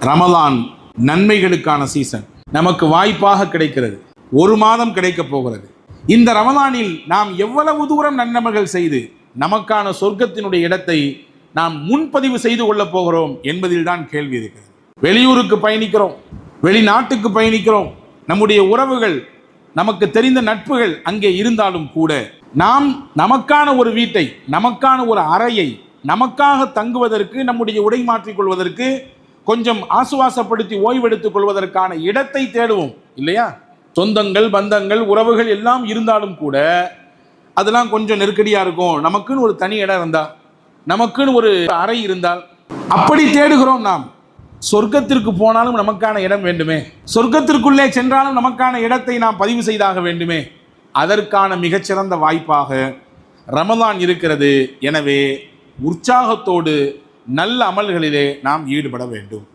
Ramadan நன்மைகளுக்கான season நமக்கு வாய்ப்பாக கிடைக்கிறது. ஒரு மாதம் கிடைக்க போகிறது. இந்த ரமலானில் நாம் எவ்வளவு தூரம் நன்மைகள் செய்து நமக்கான சொர்க்கத்தினுடைய இடத்தை நாம் முன்பதிவு செய்து கொள்ளப் போகிறோம் என்பதில் தான் கேள்வி இருக்கிறது. வெளியூருக்கு பயணிக்கிறோம், வெளிநாட்டுக்கு பயணிக்கிறோம், நம்முடைய உறவுகள், நமக்கு தெரிந்த நட்புகள் அங்கே இருந்தாலும் கூட நாம் நமக்கான ஒரு வீட்டை, நமக்கான ஒரு அறையை, நமக்காக தங்குவதற்கு, நம்முடைய உடை மாற்றிக் கொள்வதற்கு, கொஞ்சம் ஆசுவாசப்படுத்தி ஓய்வெடுத்துக் கொள்வதற்கான இடத்தை தேடுவோம் இல்லையா? சொந்தங்கள், பந்தங்கள், உறவுகள் எல்லாம் இருந்தாலும் கூட அதெல்லாம் கொஞ்சம் நெருக்கடியா இருக்கும். நமக்குன்னு ஒரு தனி இடம் இருந்தால், நமக்குன்னு ஒரு அறை இருந்தால் அப்படி தேடுகிறோம். நாம் சொர்க்கத்திற்கு போனாலும் நமக்கான இடம் வேண்டுமே, சொர்க்கத்திற்குள்ளே சென்றாலும் நமக்கான இடத்தை நாம் பதிவு செய்தாக வேண்டுமே. அதற்கான மிகச்சிறந்த வாய்ப்பாக ரமலான் இருக்கிறது. எனவே உற்சாகத்தோடு நல்ல அமல்களிலே நாம் ஈடுபட வேண்டும்.